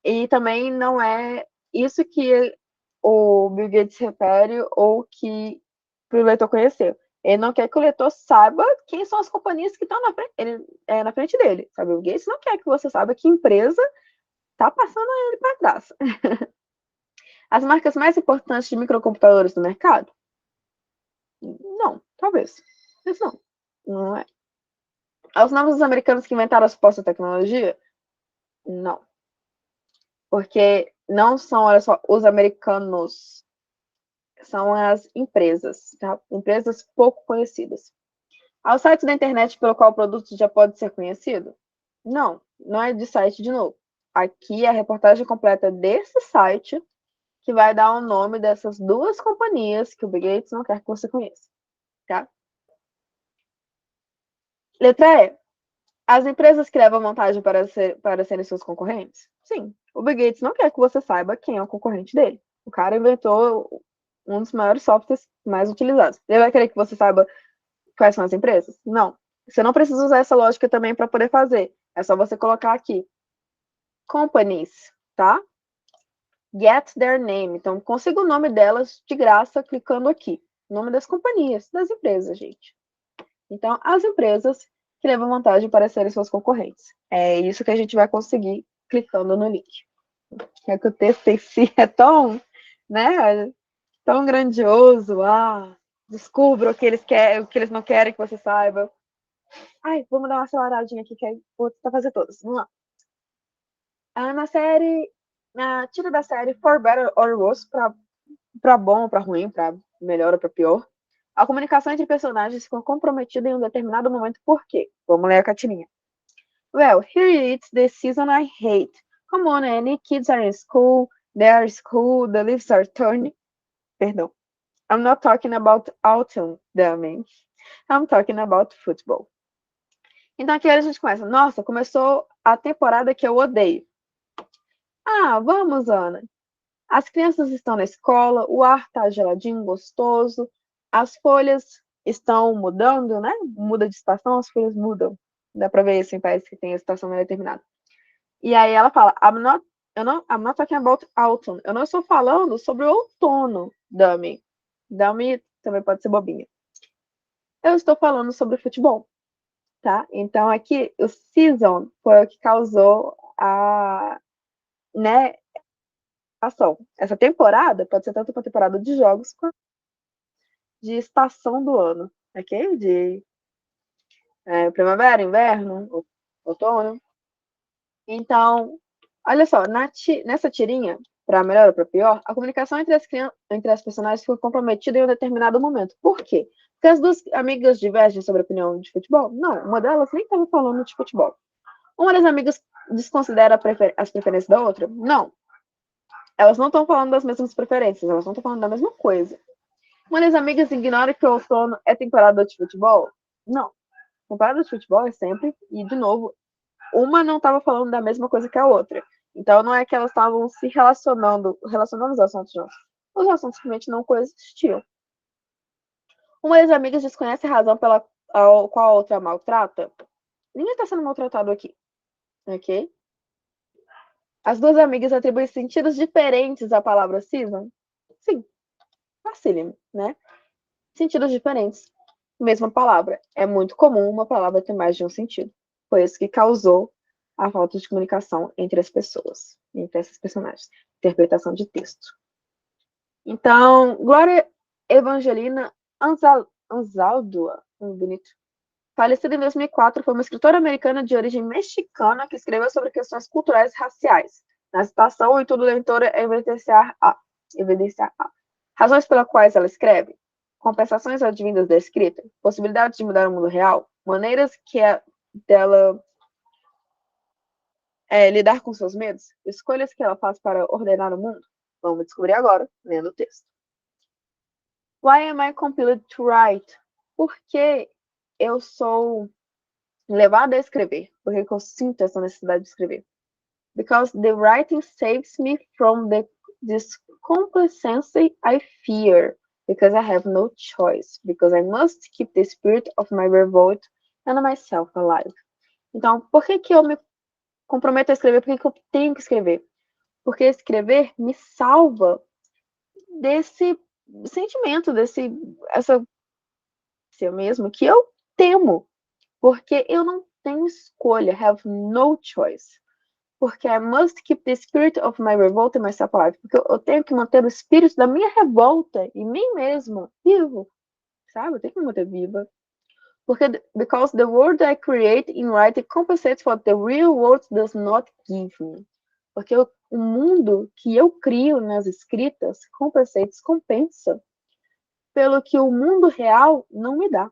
E também não é isso que o Bill Gates refere ou que para o leitor conhecer. Ele não quer que o leitor saiba quem são as companhias que estão na frente dele, sabe? O Gates não quer que você saiba que empresa está passando ele para trás. As marcas mais importantes de microcomputadores do mercado? Não, talvez. Mas não, não é. Os nomes dos americanos que inventaram a suposta tecnologia? Não. Porque não são, olha só, os americanos. São as empresas, tá? Empresas pouco conhecidas. Ao site da internet pelo qual o produto já pode ser conhecido? Não, não é de site de novo. Aqui é a reportagem completa desse site que vai dar o nome dessas duas companhias que o Bill Gates não quer que você conheça, tá? Letra E. As empresas que levam vantagem para serem seus concorrentes? Sim. O Bill Gates não quer que você saiba quem é o concorrente dele. O cara inventou um dos maiores softwares mais utilizados. Ele vai querer que você saiba quais são as empresas? Não. Você não precisa usar essa lógica também para poder fazer. É só você colocar aqui. Companies, tá? Get their name. Então, consiga o nome delas de graça clicando aqui. O nome das companhias, das empresas, gente. Então, as empresas que levam vantagem para serem suas concorrentes. É isso que a gente vai conseguir clicando no link. É que o texto em si é tão, né, tão grandioso. Descubra o que eles querem, o que eles não querem que você saiba. Ai, vamos dar uma aceleradinha aqui, que aí vou tentar fazer todas. Vamos lá. Na série, tira da série For Better or Worse, pra bom ou pra ruim, pra melhor ou pra pior. A comunicação entre personagens ficou comprometida em um determinado momento. Por quê? Vamos ler a cartilinha. Well, here it's the season I hate. Come on, Annie. Kids are in school. They are in school. The leaves are turning. Perdão. I'm not talking about autumn, dummy. I'm talking about football. Então aqui a gente começa. Nossa, começou a temporada que eu odeio. Vamos, Ana. As crianças estão na escola, o ar tá geladinho, gostoso, as folhas estão mudando, né? Muda de estação, as folhas mudam. Dá pra ver isso em países que tem a estação determinada. E aí ela fala, I'm not talking about autumn. Eu não estou falando sobre o outono, dummy. Dummy também pode ser bobinha. Eu estou falando sobre futebol, tá? Então aqui o season foi o que causou né, ação. Essa temporada pode ser tanto uma temporada de jogos quanto de estação do ano, ok? De primavera, inverno, outono. Então, olha só, nessa tirinha, para melhor ou para pior, a comunicação entre as personagens foi comprometida em um determinado momento. Por quê? Porque as duas amigas divergem sobre a opinião de futebol? Não, uma delas nem estava falando de futebol. Uma das amigas desconsidera as preferências da outra? Não. Elas não estão falando das mesmas preferências, elas não estão falando da mesma coisa. Uma das amigas ignora que o outono é temporada de futebol? Não. Temporada de futebol é sempre, e de novo, uma não estava falando da mesma coisa que a outra. Então, não é que elas estavam se relacionando os assuntos, não. Os assuntos simplesmente não coexistiam. Uma das amigas desconhece a razão pela qual a outra maltrata. Ninguém está sendo maltratado aqui, ok? As duas amigas atribuem sentidos diferentes à palavra season? Sim, facílimo, né? Sentidos diferentes. Mesma palavra. É muito comum uma palavra ter mais de um sentido. Foi isso que causou a falta de comunicação entre as pessoas, entre essas personagens. Interpretação de texto. Então, Glória Evangelina Anzaldúa, bonito, falecida em 2004, foi uma escritora americana de origem mexicana que escreveu sobre questões culturais e raciais. Na citação, o intuito da leitora é evidenciar a. Razões pelas quais ela escreve, compensações advindas da escrita, possibilidades de mudar o mundo real, maneiras que dela lidar com seus medos, escolhas que ela faz para ordenar o mundo. Vamos descobrir agora, lendo o texto. Why am I compelled to write? Por que eu sou levada a escrever? Por que eu sinto essa necessidade de escrever? Because the writing saves me from this complacency I fear. Because I have no choice. Because I must keep the spirit of my revolt and myself alive. Então, por que eu me comprometo a escrever? Por que eu tenho que escrever? Porque escrever me salva desse sentimento, essa eu mesmo, que eu temo, porque eu não tenho escolha, have no choice. Porque I must keep the spirit of my revolt and myself alive. Porque eu tenho que manter o espírito da minha revolta e mim mesmo vivo, sabe? Eu tenho que me manter viva. Porque because the world I create in writing compensates what the real world does not give me. Porque o mundo que eu crio nas escritas compensa pelo que o mundo real não me dá.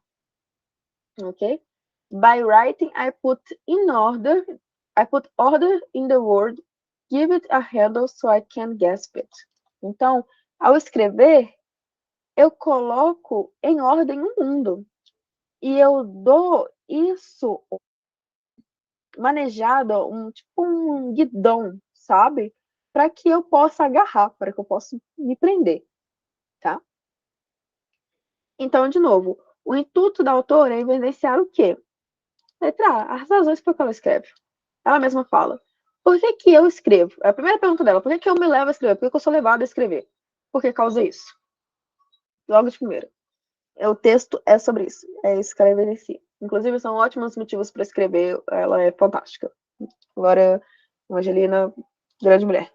Ok? By writing, I put order in the world, give it a handle so I can grasp it. Então, ao escrever, eu coloco em ordem o mundo. E eu dou isso manejado, tipo um guidão, sabe? Para que eu possa agarrar, para que eu possa me prender, tá? Então, de novo, o intuito da autora é evidenciar o quê? Letra A, as razões por que ela escreve. Ela mesma fala. Por que eu escrevo? É a primeira pergunta dela. Por que eu me levo a escrever? Por que eu sou levada a escrever? Por que causa isso? Logo de primeira. O texto é sobre isso. É isso que ela evidencia. Inclusive, são ótimos motivos para escrever. Ela é fantástica. Agora, Angelina, grande mulher.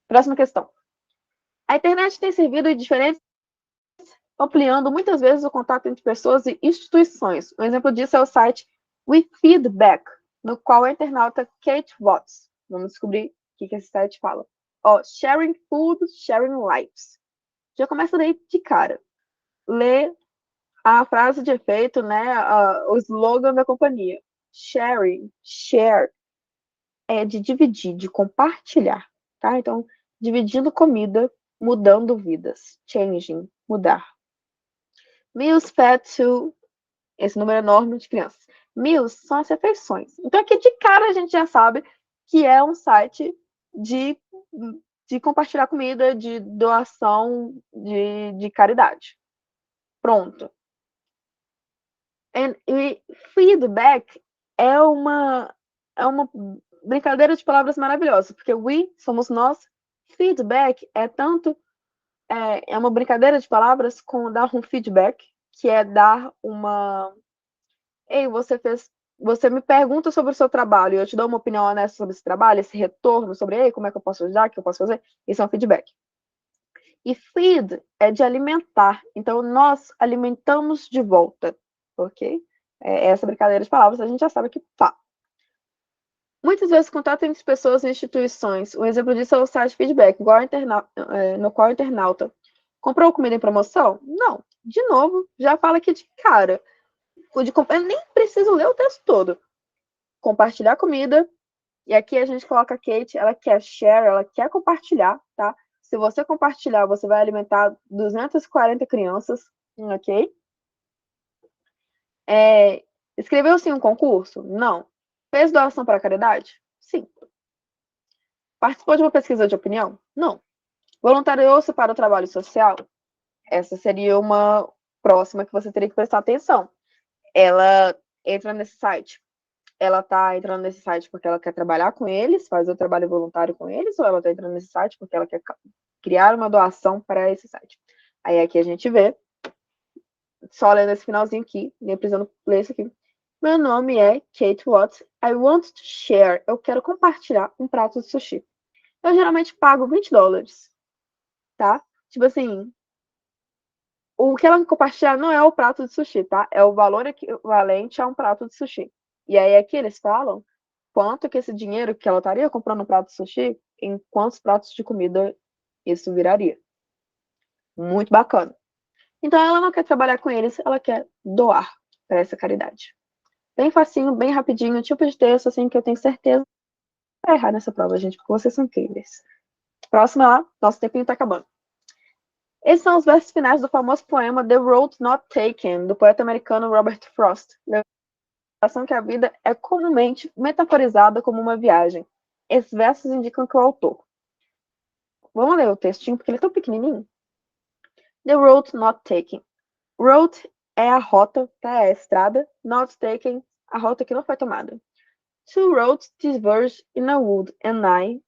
Próxima questão. A internet tem servido de diferentes, ampliando muitas vezes o contato entre pessoas e instituições. Um exemplo disso é o site WeFeedback, no qual a internauta Kate Watts. Vamos descobrir o que esse site fala. Sharing food, sharing lives. Já começa daí de cara. Lê a frase de efeito, né? O slogan da companhia. Sharing, share, é de dividir, de compartilhar, tá? Então, dividindo comida, mudando vidas. Changing, mudar. Meals fed to esse número enorme de crianças. Meals são as refeições. Então, aqui de cara a gente já sabe que é um site de compartilhar comida, de doação, de caridade. Pronto. E feedback é uma brincadeira de palavras maravilhosa, porque we somos nós, feedback é uma brincadeira de palavras com dar um feedback, que é dar uma. Ei, você me pergunta sobre o seu trabalho, eu te dou uma opinião honesta sobre esse trabalho, esse retorno sobre, ei, como é que eu posso ajudar, o que eu posso fazer? Isso é um feedback. E feed é de alimentar, então nós alimentamos de volta, ok? Essa brincadeira de palavras a gente já sabe que tá. Muitas vezes contato entre pessoas e instituições. Um exemplo disso é o site feedback, no qual o internauta comprou comida em promoção? Não. De novo, já fala aqui de cara. Eu nem preciso ler o texto todo. Compartilhar comida. E aqui a gente coloca a Kate, ela quer share, ela quer compartilhar, tá? Se você compartilhar, você vai alimentar 240 crianças, ok? Escreveu sim um concurso? Não. Fez doação para a caridade? Sim. Participou de uma pesquisa de opinião? Não. Voluntariou-se para o trabalho social? Essa seria uma próxima que você teria que prestar atenção. Ela entra nesse site. Ela tá entrando nesse site porque ela quer trabalhar com eles, fazer o trabalho voluntário com eles, ou ela tá entrando nesse site porque ela quer criar uma doação para esse site? Aí aqui a gente vê, só lendo esse finalzinho aqui, nem precisando ler isso aqui. Meu nome é Kate Watts. I want to share. Eu quero compartilhar um prato de sushi. Eu geralmente pago $20, tá? Tipo assim, o que ela vai compartilhar não é o prato de sushi, tá? É o valor equivalente a um prato de sushi. E aí aqui eles falam quanto que esse dinheiro que ela estaria comprando um prato de sushi, em quantos pratos de comida isso viraria. Muito bacana. Então ela não quer trabalhar com eles, ela quer doar para essa caridade. Bem facinho, bem rapidinho, tipo de texto assim que eu tenho certeza que vai errar nessa prova, gente, porque vocês são incríveis. Próxima lá, nosso tempinho tá acabando. Esses são os versos finais do famoso poema The Road Not Taken, do poeta americano Robert Frost. Lembração que a vida é comumente metaforizada como uma viagem. Esses versos indicam que o autor. Vamos ler o textinho, porque ele é tão pequenininho. The Road Not Taken. Road é a rota, tá? É a estrada. Not taken, a rota que não foi tomada. Two roads diverge in a wood, and I.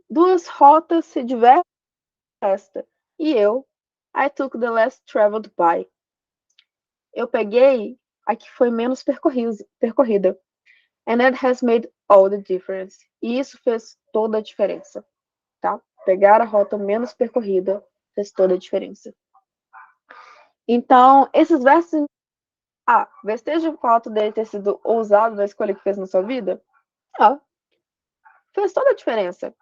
Duas rotas se divergem esta. E I took the less traveled by. Eu peguei a que foi menos percorrida. And that has made all the difference. E isso fez toda a diferença, tá? Pegar a rota menos percorrida fez toda a diferença. Então, esses versos... vestígio do fato dele ter sido ousado na escolha que fez na sua vida? Fez toda a diferença.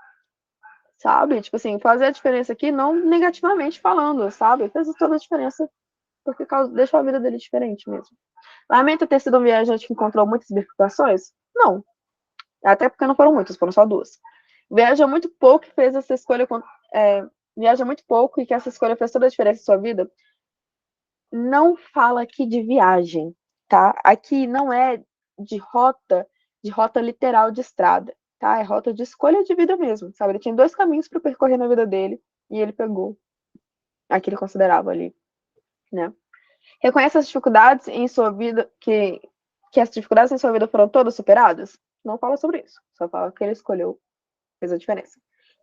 Sabe? Tipo assim, fazer a diferença aqui, não negativamente falando, sabe? Fez toda a diferença porque deixou a vida dele diferente mesmo. Lamenta ter sido um viajante que encontrou muitas bifurcações? Não. Até porque não foram muitas, foram só duas. Viaja muito pouco e fez essa escolha. Viaja muito pouco e que essa escolha fez toda a diferença em sua vida? Não fala aqui de viagem, tá? Aqui não é de rota literal de estrada, tá? É rota de escolha de vida mesmo, sabe? Ele tinha dois caminhos para percorrer na vida dele e ele pegou a que ele considerava ali, né? Reconhece as dificuldades em sua vida, que as dificuldades em sua vida foram todas superadas? Não fala sobre isso, só fala que ele escolheu, fez a diferença.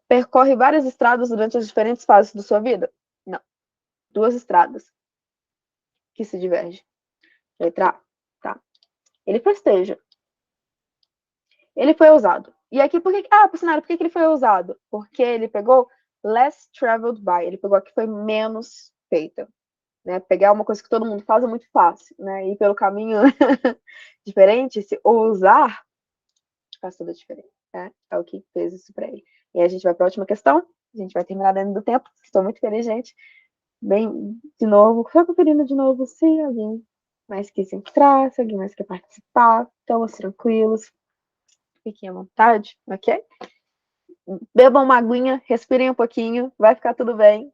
Percorre várias estradas durante as diferentes fases da sua vida? Não. Duas estradas que se divergem. Letra A, tá? Ele festeja. Ele foi ousado. E aqui, por que ele foi ousado? Porque ele pegou less traveled by. Ele pegou a que foi menos feita. Né? Pegar uma coisa que todo mundo faz é muito fácil, né? Ir pelo caminho diferente, se ousar, faz toda a diferença, né? É o que fez isso para ele. E aí a gente vai para a última questão. A gente vai terminar dentro do tempo. Estou muito feliz, gente. Bem, de novo, só conferindo de novo se alguém mais quis entrar, se alguém mais quer participar. Estamos tranquilos. Fiquem à vontade, ok? Bebam uma aguinha, respirem um pouquinho, vai ficar tudo bem.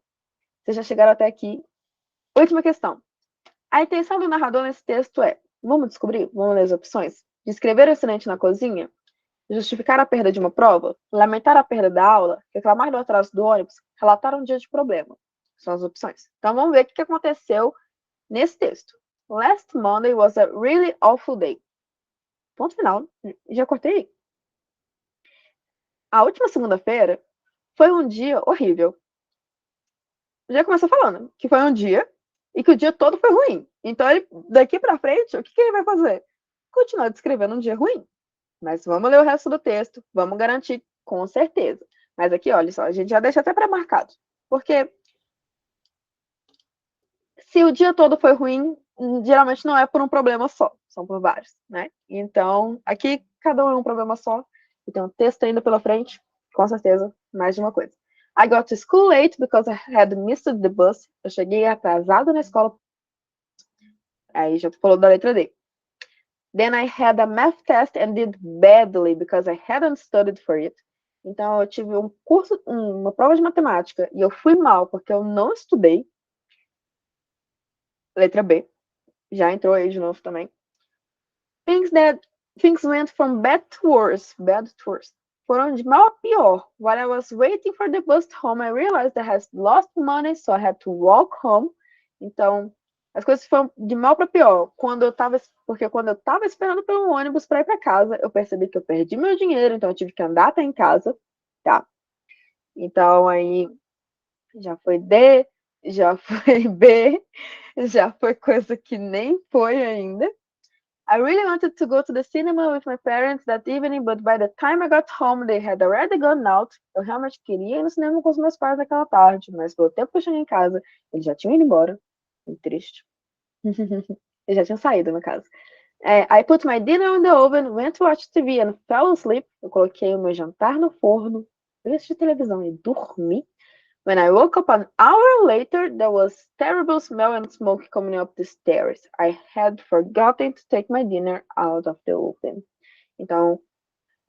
Vocês já chegaram até aqui. Última questão. A intenção do narrador nesse texto é, vamos descobrir, vamos ler as opções, descrever o incidente na cozinha, justificar a perda de uma prova, lamentar a perda da aula, reclamar do atraso do ônibus, relatar um dia de problema. São as opções. Então vamos ver o que aconteceu nesse texto. Last Monday was a really awful day. Ponto final. Já cortei. A última segunda-feira foi um dia horrível. Já começou falando que foi um dia e que o dia todo foi ruim. Então, ele, daqui para frente, o que ele vai fazer? Continuar descrevendo um dia ruim. Mas vamos ler o resto do texto, vamos garantir, com certeza. Mas aqui, olha só, a gente já deixa até pré-marcado. Porque se o dia todo foi ruim, geralmente não é por um problema só, são por vários, né? Então, aqui, cada um é um problema só. E tem um texto ainda pela frente, com certeza, mais de uma coisa. I got to school late because I had missed the bus. Eu cheguei atrasada na escola. Aí já falou da letra D. Then I had a math test and did badly because I hadn't studied for it. Então eu tive um curso, uma prova de matemática e eu fui mal porque eu não estudei. Letra B. Já entrou aí de novo também. Things went from bad to worse. Bad to worse. foram de mal a pior. While I was waiting for the bus home, I realized I had lost money, so I had to walk home. Então, as coisas foram de mal para pior. Porque quando eu estava esperando pelo ônibus para ir para casa, eu percebi que eu perdi meu dinheiro, então eu tive que andar até em casa, tá? Então aí já foi D, já foi B, já foi coisa que nem foi ainda. I really wanted to go to the cinema with my parents that evening, but by the time I got home, they had already gone out. Eu realmente queria ir no cinema com os meus pais naquela tarde, mas pelo tempo que eu cheguei em casa, eles já tinham ido embora. Muito triste. Eles já tinham saído, no caso. I put my dinner in the oven, went to watch TV and fell asleep. Eu coloquei o meu jantar no forno, fui assistir televisão e dormi. When I woke up an hour later, there was terrible smell and smoke coming up the stairs. I had forgotten to take my dinner out of the oven. Então,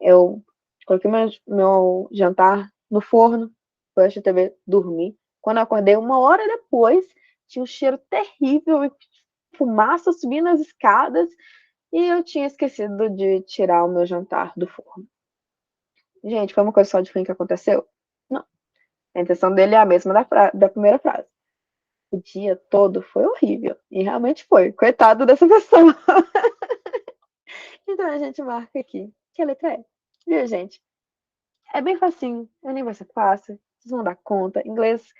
eu coloquei meu jantar no forno, fui assistir TV, dormi. Quando eu acordei, 1 hora depois, tinha um cheiro terrível e fumaça subindo as escadas e eu tinha esquecido de tirar o meu jantar do forno. Gente, foi uma coisa só de ruim que aconteceu? Não. A intenção dele é a mesma da primeira frase. O dia todo foi horrível. E realmente foi. Coitado dessa pessoa. Então a gente marca aqui. Que a letra é. Viu, gente? É bem facinho. Nem vai ser fácil. Vocês vão dar conta. Inglês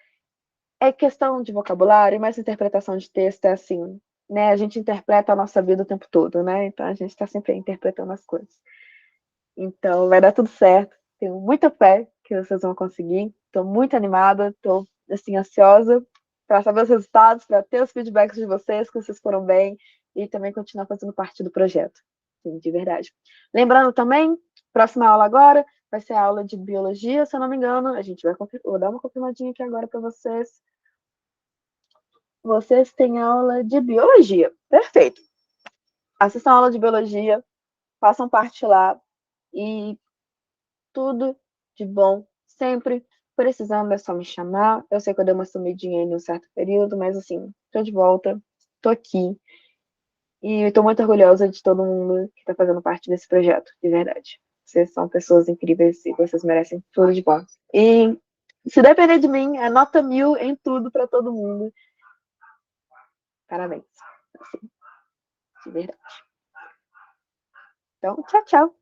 é questão de vocabulário, mas interpretação de texto é assim, né? A gente interpreta a nossa vida o tempo todo, né? Então a gente está sempre interpretando as coisas. Então vai dar tudo certo. Tenho muita fé que vocês vão conseguir. Estou muito animada, estou assim ansiosa para saber os resultados, para ter os feedbacks de vocês, que vocês foram bem e também continuar fazendo parte do projeto. Sim, de verdade. Lembrando também, próxima aula agora vai ser a aula de biologia, se eu não me engano. A gente vai vou dar uma confirmadinha aqui agora para vocês. Vocês têm aula de biologia. Perfeito. Assistam a aula de biologia, façam parte lá e tudo de bom. Sempre precisando é só me chamar. Eu sei que eu dei uma sumidinha aí num certo período, mas assim, tô de volta, tô aqui. E tô muito orgulhosa de todo mundo que tá fazendo parte desse projeto, de verdade. Vocês são pessoas incríveis e vocês merecem tudo de bom. E se depender de mim, é nota 1000 em tudo para todo mundo. Parabéns. Assim, de verdade. Então, tchau, tchau.